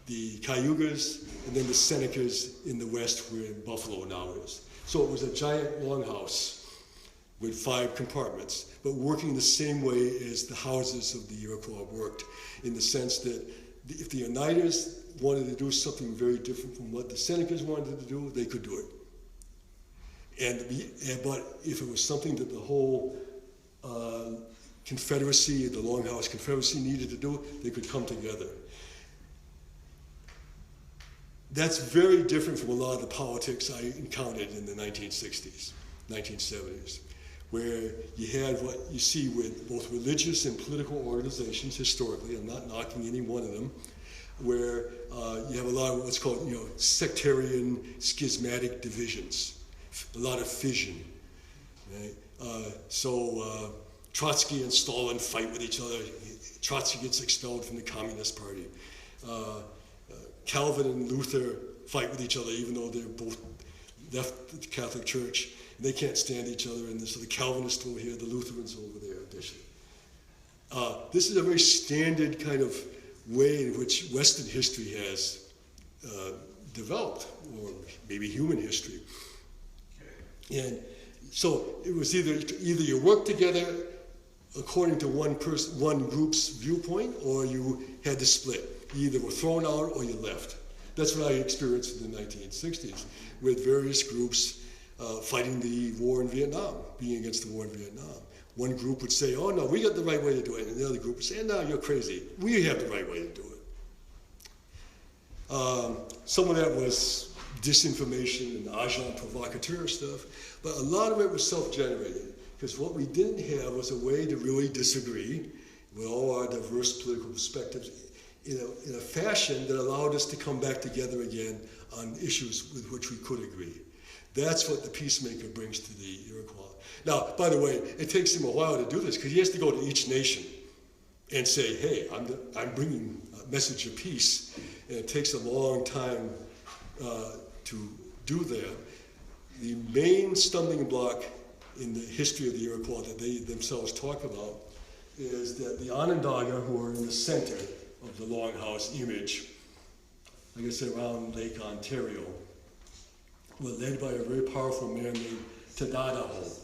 the Cayugas, and then the Senecas in the west where Buffalo now is. So it was a giant longhouse with 5 compartments, but working the same way as the houses of the Iroquois worked, in the sense that if the Oneidas wanted to do something very different from what the Senecas wanted to do, they could do it. But if it was something that the whole Confederacy, the Longhouse Confederacy needed to do, they could come together. That's very different from a lot of the politics I encountered in the 1960s, 1970s, where you had what you see with both religious and political organizations historically, I'm not knocking any one of them, where you have a lot of what's called sectarian, schismatic divisions, a lot of fission. Right? So Trotsky and Stalin fight with each other. Trotsky gets expelled from the Communist Party. Calvin and Luther fight with each other, even though they're both left the Catholic Church. And they can't stand each other, and so the Calvinists over here, the Lutherans over there. This is a very standard kind of way in which Western history has developed, or maybe human history. And so it was either you work together according to one group's viewpoint, or you had to split. You either were thrown out or you left. That's what I experienced in the 1960s, with various groups fighting the war in Vietnam, being against the war in Vietnam. One group would say, oh no, we got the right way to do it, and the other group would say, no, you're crazy. We have the right way to do it. Some of that was disinformation and agent provocateur stuff, but a lot of it was self-generated, because what we didn't have was a way to really disagree with all our diverse political perspectives in a fashion that allowed us to come back together again on issues with which we could agree. That's what the peacemaker brings to the Iroquois. Now, by the way, it takes him a while to do this, because he has to go to each nation and say, hey, I'm bringing a message of peace. And it takes a long time to do that. The main stumbling block in the history of the Iroquois that they themselves talk about is that the Onondaga, who are in the center of the Longhouse image, like I said, around Lake Ontario, were led by a very powerful man named Tadadaho.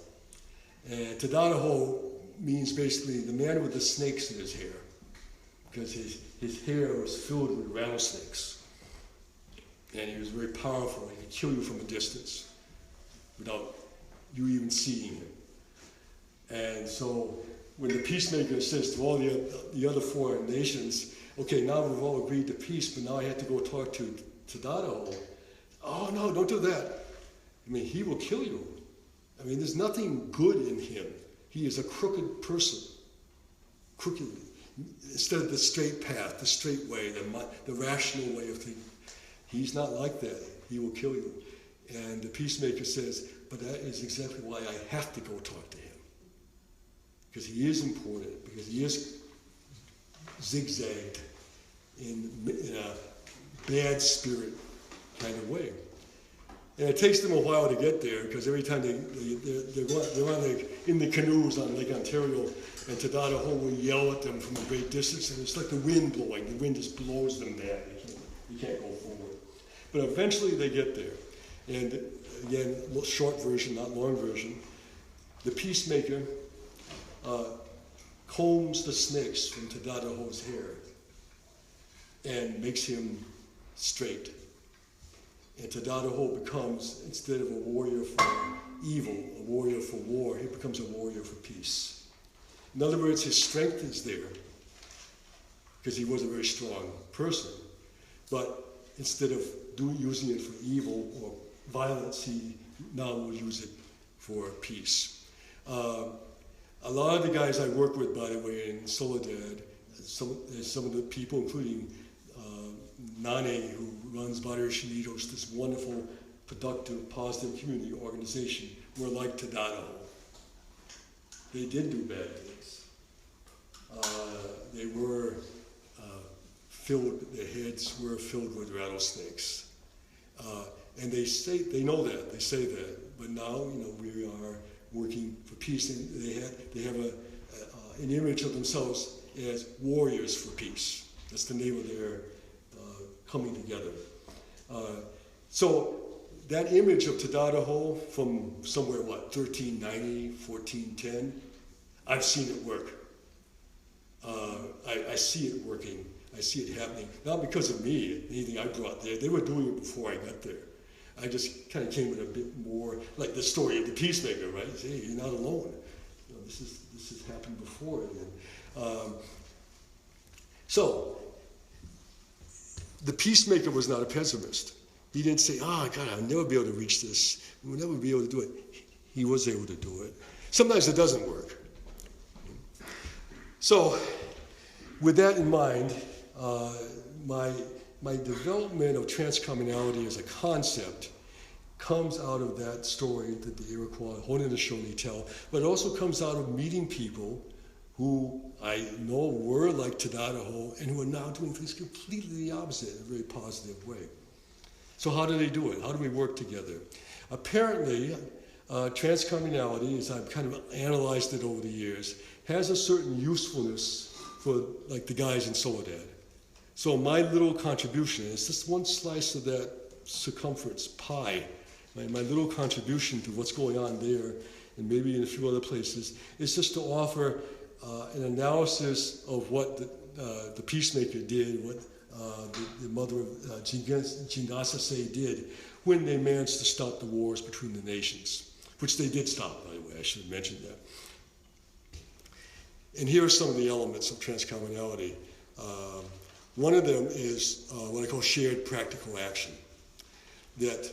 And Tadadaho means basically the man with the snakes in his hair, because his hair was filled with rattlesnakes. And he was very powerful. He could kill you from a distance without you even seeing him. And so when the peacemaker says to all the other foreign nations, okay, now we've all agreed to peace, but now I have to go talk to Tadadaho. Oh no, don't do that. I mean, he will kill you. I mean, there's nothing good in him. He is a crooked person. Crooked. Instead of the straight path, the straight way, the rational way of thinking. He's not like that. He will kill you. And the peacemaker says, but that is exactly why I have to go talk to him. Because he is important, because he is zigzagged in a bad spirit kind of way. And it takes them a while to get there, because every time they're in the canoes on Lake Ontario, and Tadadaho will yell at them from a great distance, and it's like the wind blowing. The wind just blows them back. You can't go forward. But eventually they get there. And again, short version, not long version, the peacemaker combs the snakes from Tadadaho's hair and makes him straight. And Tadadaho becomes, instead of a warrior for evil, a warrior for war, he becomes a warrior for peace. In other words, his strength is there, because he was a very strong person. But instead of using it for evil or violence, he now will use it for peace. A lot of the guys I work with, by the way, in Soledad, some of the people, including Nane, who runs Barrios Unidos, this wonderful, productive, positive community organization, were like Tadadaho. They did do bad things. They were their heads were filled with rattlesnakes. And they know that, they say that. But now, we are working for peace, and they have an image of themselves as warriors for peace. That's the name of their coming together. So that image of Tadadaho from somewhere, 1390, 1410, I've seen it work. I see it working. I see it happening. Not because of me, anything I brought there. They were doing it before I got there. I just kind of came with a bit more, like the story of the peacemaker, right? Hey, you're not alone. This has happened before. And, so, the peacemaker was not a pessimist. He didn't say, God, I'll never be able to reach this. We'll never be able to do it. He was able to do it. Sometimes it doesn't work. So, with that in mind, my development of transcommunality as a concept comes out of that story that the Iroquois, Haudenosaunee, tell, but it also comes out of meeting people who I know were like Tadadaho and who are now doing things completely the opposite in a very positive way. So how do they do it? How do we work together? Apparently, transcommunality, as I've kind of analyzed it over the years, has a certain usefulness for like the guys in Soledad. So my little contribution, it's just one slice of that circumference pie, my little contribution to what's going on there, and maybe in a few other places, is just to offer an analysis of what the Peacemaker did, what the mother of Jingasase did when they managed to stop the wars between the nations, which they did stop, by the way, I should have mentioned that. And here are some of the elements of transcommonality. One of them is what I call shared practical action, that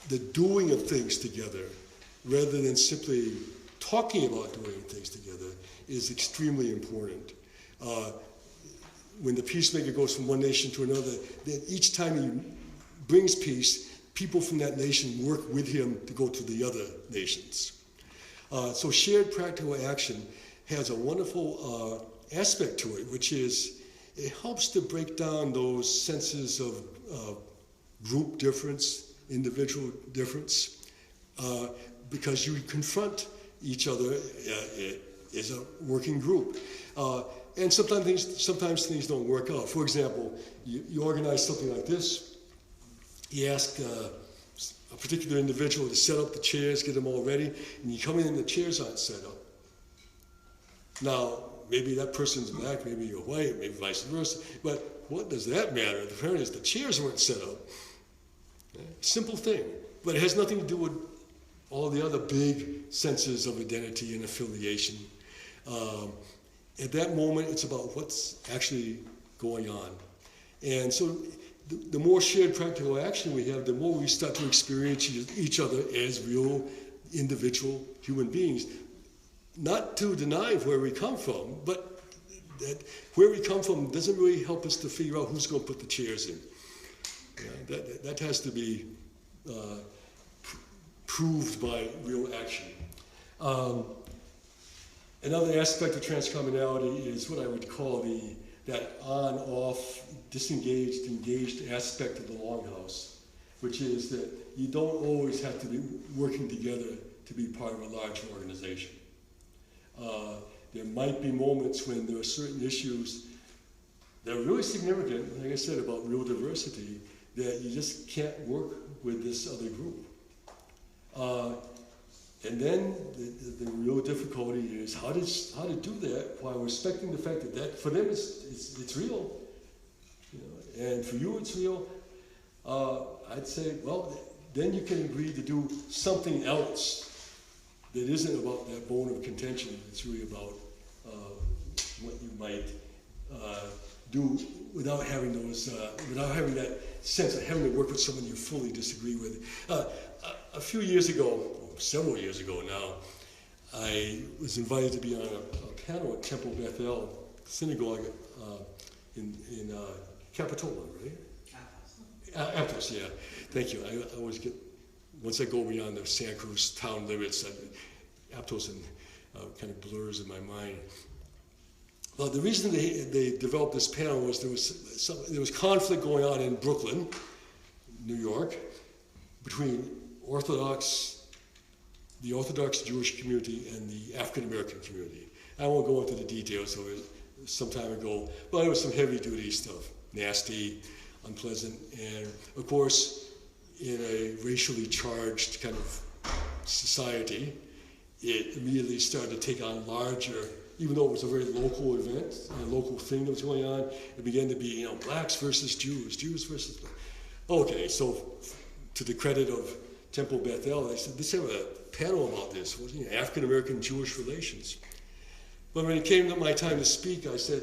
the doing of things together, rather than simply talking about doing things together, is extremely important. When the peacemaker goes from one nation to another, then each time he brings peace, people from that nation work with him to go to the other nations. So shared practical action has a wonderful aspect to it, which is it helps to break down those senses of group difference, individual difference, because you confront each other as a working group. And sometimes things don't work out. For example, you organize something like this. You ask a particular individual to set up the chairs, get them all ready, and you come in and the chairs aren't set up. Now, maybe that person's black, maybe you're white, maybe vice versa, but what does that matter? The point is the chairs weren't set up. Simple thing, but it has nothing to do with all the other big senses of identity and affiliation. At that moment, it's about what's actually going on. And so the more shared practical action we have, the more we start to experience each other as real individual human beings. Not to deny where we come from, but that where we come from doesn't really help us to figure out who's going to put the chairs in. That has to be proved by real action. Another aspect of transcommonality is what I would call that on-off, disengaged, engaged aspect of the longhouse, which is that you don't always have to be working together to be part of a large organization. There might be moments when there are certain issues that are really significant, like I said, about real diversity, that you just can't work with this other group. And then the real difficulty is how to do that while respecting the fact that for them it's real, and for you it's real. I'd say, well, then you can agree to do something else that isn't about that bone of contention. It's really about what you might do without having without having that sense of having to work with someone you fully disagree with. A few years ago, several years ago now, I was invited to be on a panel at Temple Bethel Synagogue in Capitola, right? Aptos, yeah. Thank you. I always get, once I go beyond the Santa Cruz town limits, Aptos kind of blurs in my mind. Well, the reason they developed this panel was there was conflict going on in Brooklyn, New York, between the Orthodox Jewish community and the African American community. I won't go into the details of it, some time ago, but it was some heavy duty stuff, nasty, unpleasant, and of course, in a racially charged kind of society, it immediately started to take on larger, even though it was a very local event, a local thing that was going on, it began to be, blacks versus Jews, Jews versus blacks. Okay, so to the credit of Temple Bethel, they said, let's have a panel about this, African-American Jewish relations. But when it came to my time to speak, I said,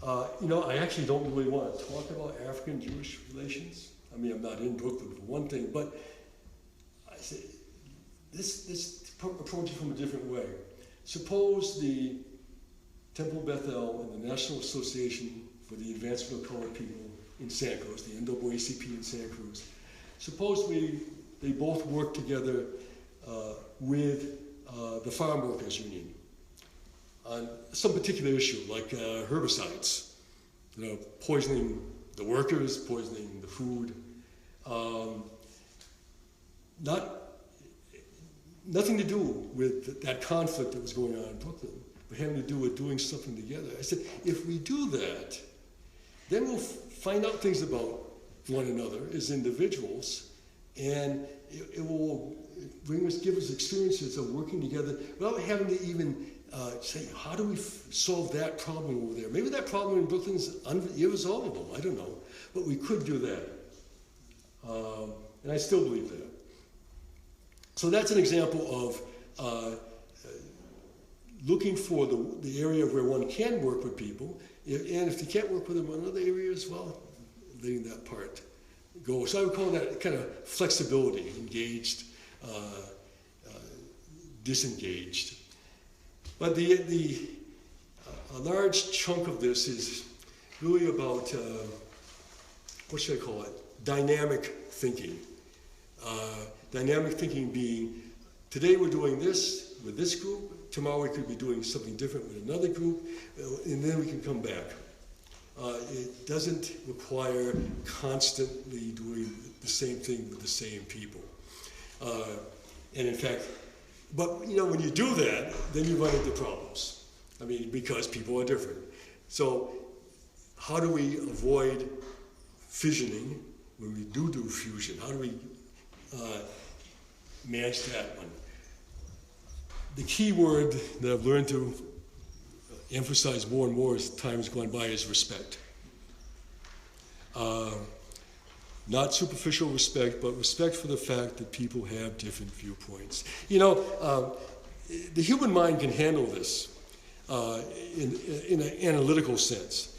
I actually don't really want to talk about African-Jewish relations. I mean, I'm not in Brooklyn for one thing, but I said, this approach it from a different way. Suppose the Temple Bethel and the National Association for the Advancement of Colored People in Santa Cruz, the NAACP in Santa Cruz, suppose they both work together with the Farm Workers Union on some particular issue, like herbicides, poisoning the workers, poisoning the nothing to do with that conflict that was going on in Brooklyn, but having to do with doing something together. I said, if we do that, then we'll find out things about one another as individuals, and it will give us experiences of working together without having to even say, how do we solve that problem over there? Maybe that problem in Brooklyn is irresolvable, I don't know, but we could do that. And I still believe that. So that's an example of looking for the area where one can work with people, and if you can't work with them in other areas, well, letting that part go. So I would call that kind of flexibility, engaged, disengaged. But a large chunk of this is really about, what should I call it? Dynamic thinking. Dynamic thinking being, today we're doing this with this group, tomorrow we could be doing something different with another group, and then we can come back. It doesn't require constantly doing the same thing with the same people. And in fact, but when you do that, then you run into problems. I mean, because people are different. So how do we avoid fissioning when we do fusion? How do we manage that one? The key word that I've learned to emphasize more and more as time has gone by is respect. Not superficial respect, but respect for the fact that people have different viewpoints. The human mind can handle this in an analytical sense.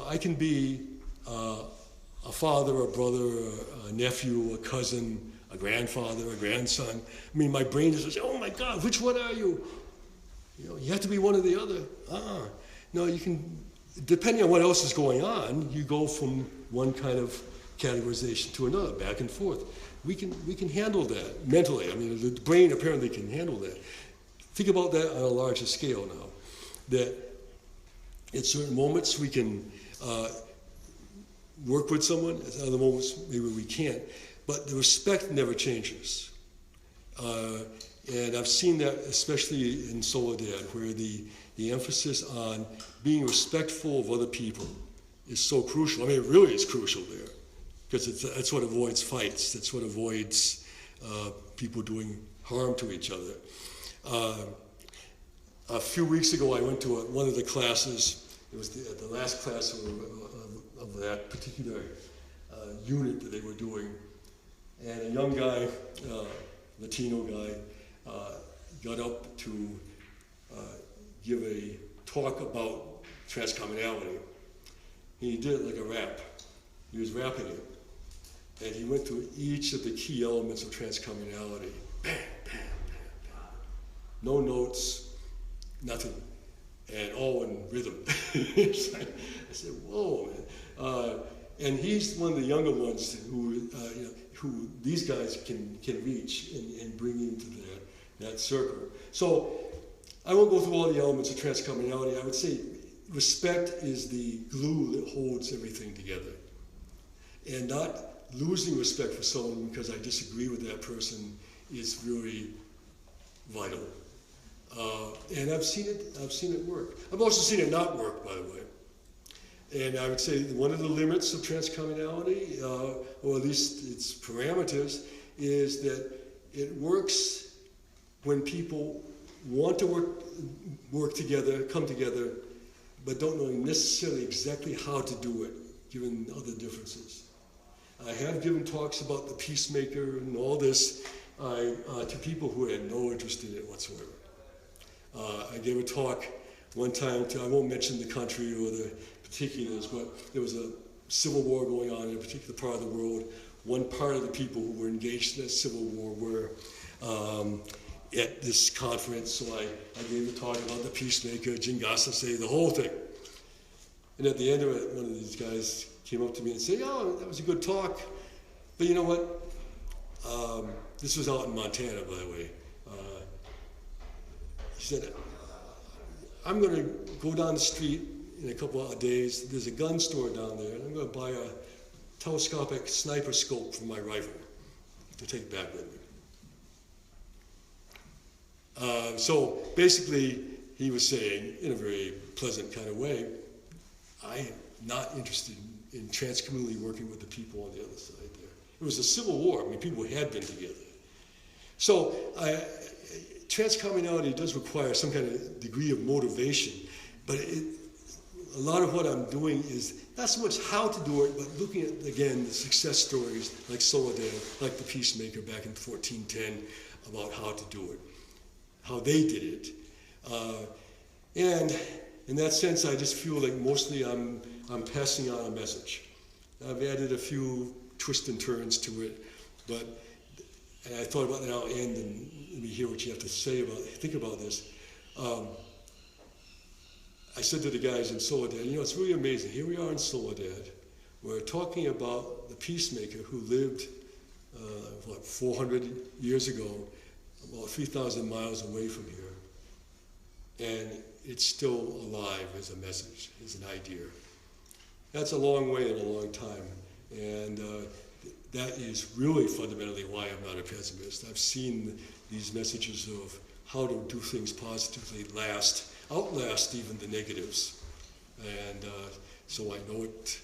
I can be a father, a brother, a nephew, a cousin, a grandfather, a grandson. I mean, my brain just says, oh my God, which one are you? You have to be one or the other. No, you can, depending on what else is going on, you go from one kind of categorization to another, back and forth. We can handle that mentally. I mean, the brain apparently can handle that. Think about that on a larger scale now. That at certain moments we can work with someone, at other moments maybe we can't. But the respect never changes. And I've seen that especially in Soledad, where the emphasis on being respectful of other people is so crucial. I mean, it really is crucial there, because that's what avoids fights. That's what avoids people doing harm to each other. A few weeks ago, I went to one of the classes. It was the last class of that particular unit that they were doing. And a young guy, Latino guy, got up to give a talk about transcommonality. He did it like a rap. He was rapping it. And he went through each of the key elements of transcommunality. Bam, bam, bam, bam. No notes, nothing. And all in rhythm. I said, whoa, man. And he's one of the younger ones who these guys can reach and bring into that circle. So I won't go through all the elements of transcommunality. I would say respect is the glue that holds everything together. And not losing respect for someone because I disagree with that person is really vital. And I've seen it work. I've also seen it not work, by the way. And I would say one of the limits of transcommunality, or at least its parameters, is that it works when people want to work together, come together, but don't know necessarily exactly how to do it, given other differences. I have given talks about the peacemaker and all this to people who had no interest in it whatsoever. I gave a talk one time to, I won't mention the country or the particulars, but there was a civil war going on in a particular part of the world. One part of the people who were engaged in that civil war were at this conference, so I gave a talk about the peacemaker, Jingasase, the whole thing. And at the end of it, one of these guys came up to me and said, oh, that was a good talk, but you know what? This was out in Montana, by the way. He said, I'm going to go down the street in a couple of days. There's a gun store down there, and I'm going to buy a telescopic sniper scope for my rifle to take back with me. So basically, he was saying, in a very pleasant kind of way, I am not interested in transcommunally working with the people on the other side there. It was a civil war. I mean, people had been together. So transcommunality does require some kind of degree of motivation, but a lot of what I'm doing is not so much how to do it, but looking at, again, the success stories like Soledad, like the Peacemaker back in 1410, about how to do it, how they did it. And in that sense, I just feel like mostly I'm passing on a message. I've added a few twists and turns to it, and I thought about it, and I'll end and let me hear what you have to say about it. Think about this. I said to the guys in Soledad, it's really amazing. Here we are in Soledad. We're talking about the Peacemaker who lived, 400 years ago, about 3,000 miles away from here. And it's still alive as a message, as an idea. That's a long way and a long time. And that is really fundamentally why I'm not a pessimist. I've seen these messages of how to do things positively outlast even the negatives. And so I know it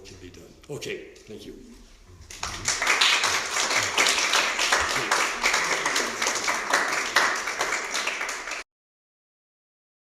can be done. Okay, thank you.